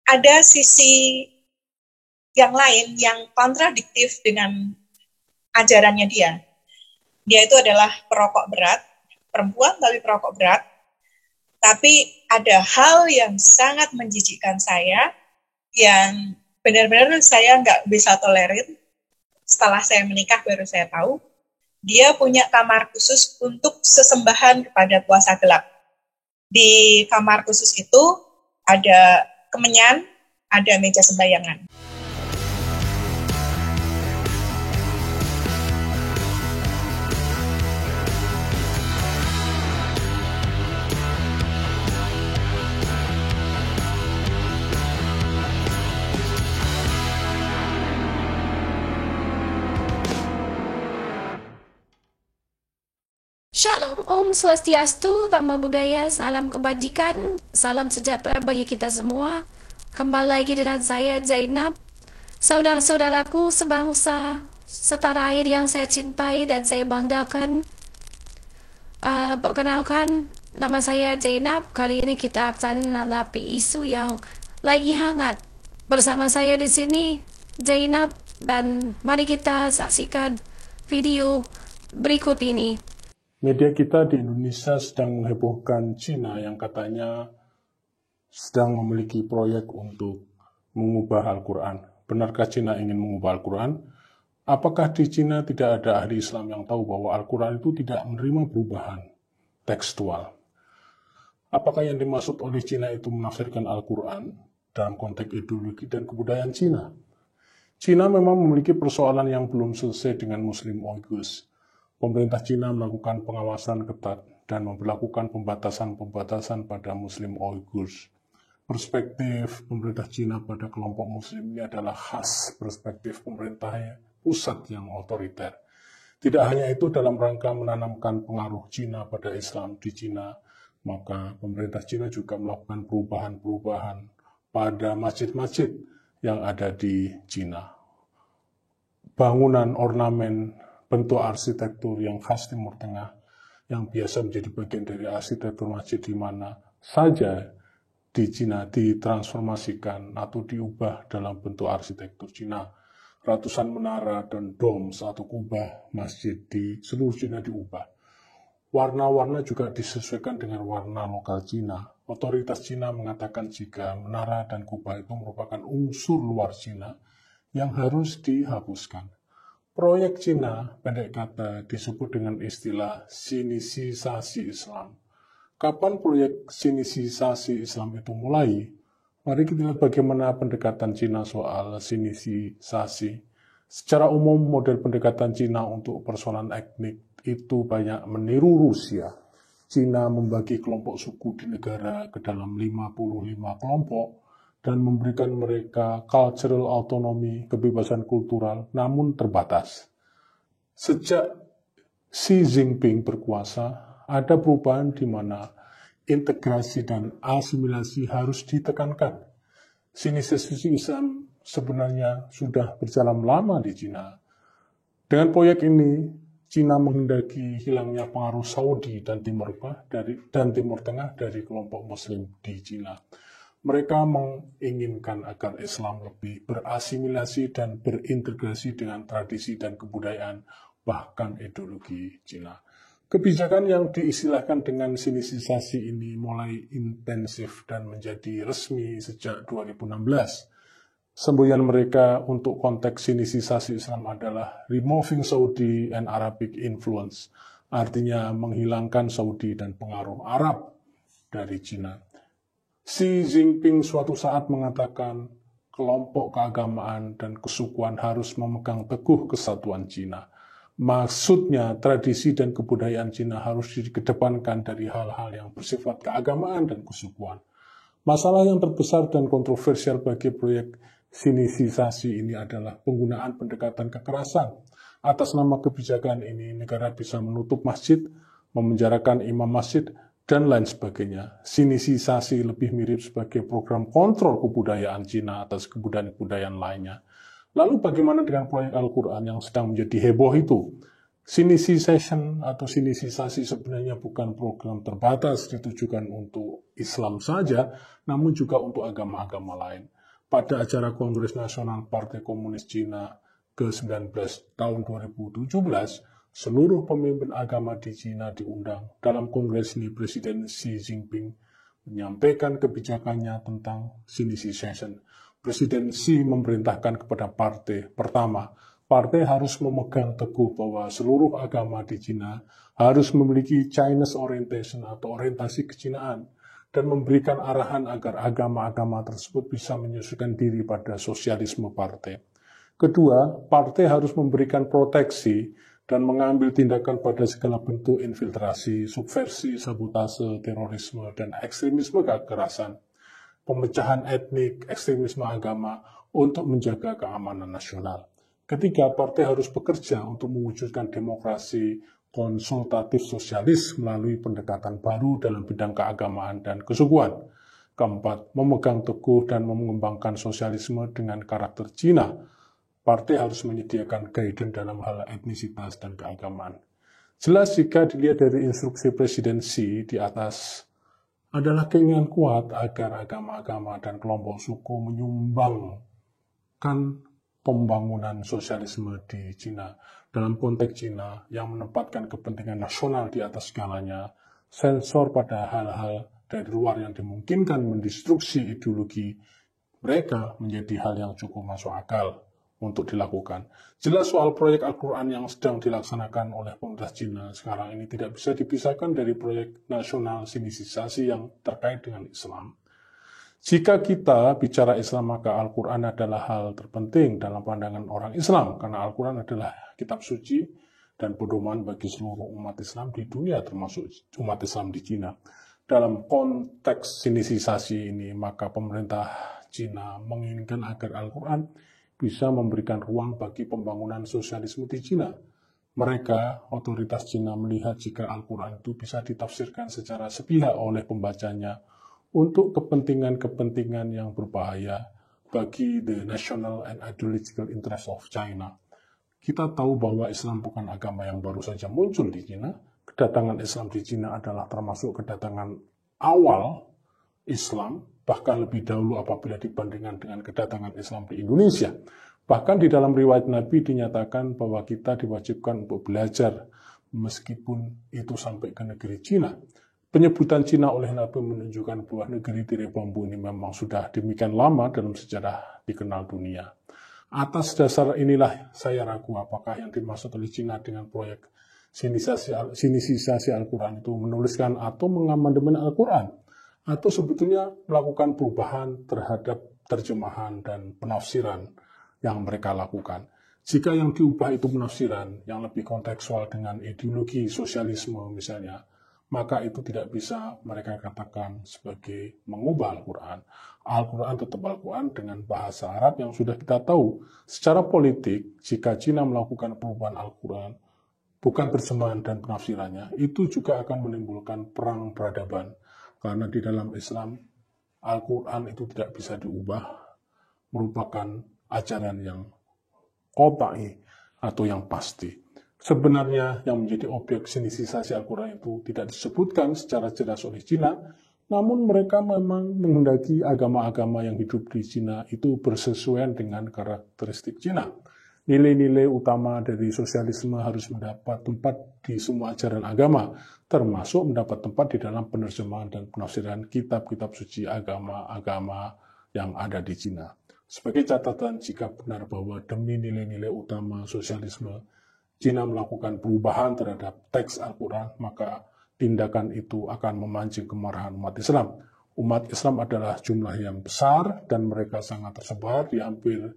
ada sisi yang lain yang kontradiktif dengan ajarannya dia. Dia itu adalah perokok berat, perempuan tapi perokok berat. Tapi ada hal yang sangat menjijikkan saya, yang benar-benar saya nggak bisa tolerir. Setelah saya menikah baru saya tahu, dia punya kamar khusus untuk sesembahan kepada kuasa gelap. Di kamar khusus itu ada kemenyan, ada meja sembayangan. Shalom, Om Swastiastu, Nama Budaya, salam kebajikan, salam sejahtera bagi kita semua. Kembali lagi dengan saya Zainab, saudara-saudaraku sebangsa, setanah air yang saya cintai dan saya banggakan. Perkenalkan, nama saya Zainab. Kali ini kita akan menghadapi isu yang lagi hangat. Bersama saya di sini Zainab, dan mari kita saksikan video berikut ini. Media kita di Indonesia sedang menghebohkan Cina yang katanya sedang memiliki proyek untuk mengubah Al-Quran. Benarkah Cina ingin mengubah Al-Quran? Apakah di Cina tidak ada ahli Islam yang tahu bahwa Al-Quran itu tidak menerima perubahan tekstual? Apakah yang dimaksud oleh Cina itu menafsirkan Al-Quran dalam konteks ideologi dan kebudayaan Cina? Cina memang memiliki persoalan yang belum selesai dengan Muslim Uighurs. Pemerintah Cina melakukan pengawasan ketat dan memperlakukan pembatasan-pembatasan pada Muslim Uighurs. Perspektif pemerintah Cina pada kelompok Muslim ini adalah khas perspektif pemerintah pusat yang otoriter. Tidak hanya itu, dalam rangka menanamkan pengaruh Cina pada Islam di Cina, maka pemerintah Cina juga melakukan perubahan-perubahan pada masjid-masjid yang ada di Cina. Bangunan, ornamen, bentuk arsitektur yang khas Timur Tengah, yang biasa menjadi bagian dari arsitektur masjid di mana saja di Cina ditransformasikan atau diubah dalam bentuk arsitektur Cina. Ratusan menara dan dom satu kubah masjid di seluruh Cina diubah. Warna-warna juga disesuaikan dengan warna lokal Cina. Otoritas Cina mengatakan jika menara dan kubah itu merupakan unsur luar Cina yang harus dihapuskan. Proyek Cina, pendek kata, disebut dengan istilah sinisisasi Islam. Kapan proyek sinisisasi Islam itu mulai? Mari kita lihat bagaimana pendekatan Cina soal sinisisasi. Secara umum, model pendekatan Cina untuk persoalan etnik itu banyak meniru Rusia. Cina membagi kelompok suku di negara ke dalam 55 kelompok, dan memberikan mereka cultural autonomy, kebebasan kultural, namun terbatas. Sejak Xi Jinping berkuasa, ada perubahan di mana integrasi dan asimilasi harus ditekankan. Sinisasi Islam sebenarnya sudah berjalan lama di Cina. Dengan proyek ini, Cina menghendaki hilangnya pengaruh Saudi dan Timur Tengah dari kelompok Muslim di Cina. Mereka menginginkan agar Islam lebih berasimilasi dan berintegrasi dengan tradisi dan kebudayaan, bahkan ideologi Cina. Kebijakan yang diistilahkan dengan sinisisasi ini mulai intensif dan menjadi resmi sejak 2016. Semboyan mereka untuk konteks sinisisasi Islam adalah removing Saudi and Arabic influence, artinya menghilangkan Saudi dan pengaruh Arab dari Cina. Xi Jinping suatu saat mengatakan kelompok keagamaan dan kesukuan harus memegang teguh kesatuan Cina. Maksudnya, tradisi dan kebudayaan Cina harus dikedepankan dari hal-hal yang bersifat keagamaan dan kesukuan. Masalah yang terbesar dan kontroversial bagi proyek sinisisasi ini adalah penggunaan pendekatan kekerasan. Atas nama kebijakan ini, negara bisa menutup masjid, memenjarakan imam masjid, dan lain sebagainya. Sinisisasi lebih mirip sebagai program kontrol kebudayaan Cina atas kebudayaan-kebudayaan lainnya. Lalu bagaimana dengan proyek Al-Quran yang sedang menjadi heboh itu? Sinisisation atau sinisisasi sebenarnya bukan program terbatas ditujukan untuk Islam saja, namun juga untuk agama-agama lain. Pada acara Kongres Nasional Partai Komunis Cina ke-19 tahun 2017, seluruh pemimpin agama di Cina diundang. Dalam kongres ini, Presiden Xi Jinping menyampaikan kebijakannya tentang sinisisation. Presiden Xi memerintahkan kepada partai, pertama, partai harus memegang teguh bahwa seluruh agama di Cina harus memiliki Chinese orientation atau orientasi kecinaan dan memberikan arahan agar agama-agama tersebut bisa menyesuaikan diri pada sosialisme partai. Kedua, partai harus memberikan proteksi dan mengambil tindakan pada segala bentuk infiltrasi, subversi, sabotase, terorisme, dan ekstremisme kekerasan, pemecahan etnik, ekstremisme agama untuk menjaga keamanan nasional. Ketiga, partai harus bekerja untuk mewujudkan demokrasi konsultatif sosialis melalui pendekatan baru dalam bidang keagamaan dan kesukuan. Keempat, memegang teguh dan mengembangkan sosialisme dengan karakter Cina. Partai harus menyediakan guidance dalam hal etnisitas dan keagamaan. Jelas jika dilihat dari instruksi Presiden Xi di atas adalah keinginan kuat agar agama-agama dan kelompok suku menyumbangkan pembangunan sosialisme di Cina. Dalam konteks Cina yang menempatkan kepentingan nasional di atas segalanya, sensor pada hal-hal dari luar yang dimungkinkan mendestruksi ideologi mereka menjadi hal yang cukup masuk akal untuk dilakukan. Jelas soal proyek Al-Quran yang sedang dilaksanakan oleh pemerintah Cina sekarang ini tidak bisa dipisahkan dari proyek nasional sinisisasi yang terkait dengan Islam. Jika kita bicara Islam, maka Al-Quran adalah hal terpenting dalam pandangan orang Islam, karena Al-Quran adalah kitab suci dan pedoman bagi seluruh umat Islam di dunia, termasuk umat Islam di Cina. Dalam konteks sinisisasi ini, maka pemerintah Cina menginginkan agar Al-Quran bisa memberikan ruang bagi pembangunan sosialisme di Cina. Mereka, otoritas Cina, melihat jika Al-Quran itu bisa ditafsirkan secara sepihak oleh pembacanya untuk kepentingan-kepentingan yang berbahaya bagi the national and ideological interest of China. Kita tahu bahwa Islam bukan agama yang baru saja muncul di Cina. Kedatangan Islam di Cina adalah termasuk kedatangan awal Islam, bahkan lebih dahulu apabila dibandingkan dengan kedatangan Islam di Indonesia. Bahkan di dalam riwayat Nabi dinyatakan bahwa kita diwajibkan untuk belajar meskipun itu sampai ke negeri Cina. Penyebutan Cina oleh Nabi menunjukkan bahwa negeri tirai bambu ini memang sudah demikian lama dalam sejarah dikenal dunia. Atas dasar inilah saya ragu apakah yang dimaksud oleh Cina dengan proyek sinisisasi Al-Quran itu menuliskan atau mengamandemen Al-Quran, atau sebetulnya melakukan perubahan terhadap terjemahan dan penafsiran yang mereka lakukan. Jika yang diubah itu penafsiran yang lebih kontekstual dengan ideologi sosialisme misalnya, maka itu tidak bisa mereka katakan sebagai mengubah Al-Quran. Al-Quran tetap Al-Quran dengan bahasa Arab yang sudah kita tahu. Secara politik, jika Cina melakukan perubahan Al-Quran, bukan terjemahan dan penafsirannya, itu juga akan menimbulkan perang peradaban. Karena di dalam Islam, Al-Quran itu tidak bisa diubah, merupakan ajaran yang qat'i atau yang pasti. Sebenarnya yang menjadi objek sinisisasi Al-Quran itu tidak disebutkan secara jelas oleh Cina, namun mereka memang menghendaki agama-agama yang hidup di Cina itu bersesuaian dengan karakteristik Cina. Nilai-nilai utama dari sosialisme harus mendapat tempat di semua ajaran agama, termasuk mendapat tempat di dalam penerjemahan dan penafsiran kitab-kitab suci agama-agama yang ada di Cina. Sebagai catatan, jika benar bahwa demi nilai-nilai utama sosialisme, Cina melakukan perubahan terhadap teks Al-Quran, maka tindakan itu akan memancing kemarahan umat Islam. Umat Islam adalah jumlah yang besar dan mereka sangat tersebar di hampir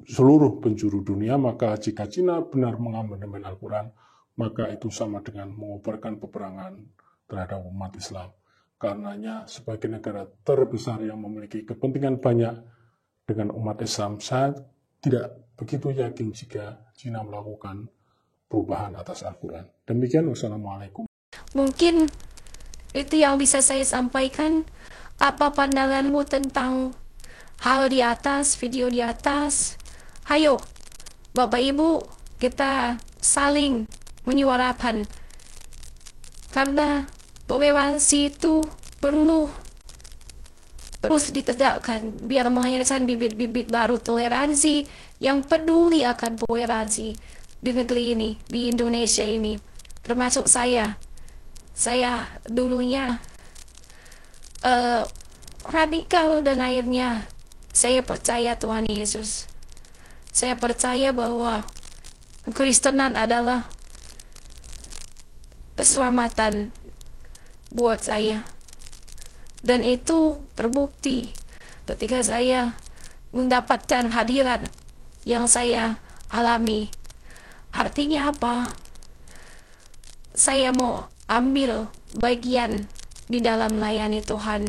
seluruh penjuru dunia, maka jika Cina benar mengamandemen Al-Quran, maka itu sama dengan mengobarkan peperangan terhadap umat Islam. Karenanya sebagai negara terbesar yang memiliki kepentingan banyak dengan umat Islam, saya tidak begitu yakin jika Cina melakukan perubahan atas Al-Quran. Demikian, wassalamualaikum. Mungkin itu yang bisa saya sampaikan. Apa pandanganmu tentang hal di atas, video di atas? Hayo, Bapak Ibu, kita saling menyuarakan, karena toleransi itu perlu terus ditegakkan biar melahirkan bibit-bibit baru toleransi yang peduli akan toleransi di negeri ini, di Indonesia ini. Termasuk saya dulunya radikal, dan akhirnya saya percaya Tuhan Yesus. Saya percaya bahwa Kristenan adalah keselamatan buat saya. Dan itu terbukti ketika saya mendapatkan hadirat yang saya alami. Artinya apa? Saya mau ambil bagian di dalam melayani Tuhan.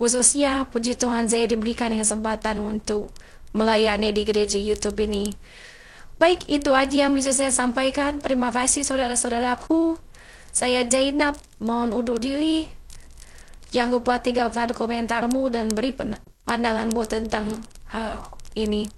Khususnya, puji Tuhan, saya diberikan kesempatan untuk melayani di gereja YouTube ini. Baik, itu aja yang bisa saya sampaikan. Terima kasih saudara-saudaraku. Saya Zainab, mohon undur diri. Jangan lupa tinggalkan komentarmu dan beri pandanganmu tentang hal ini.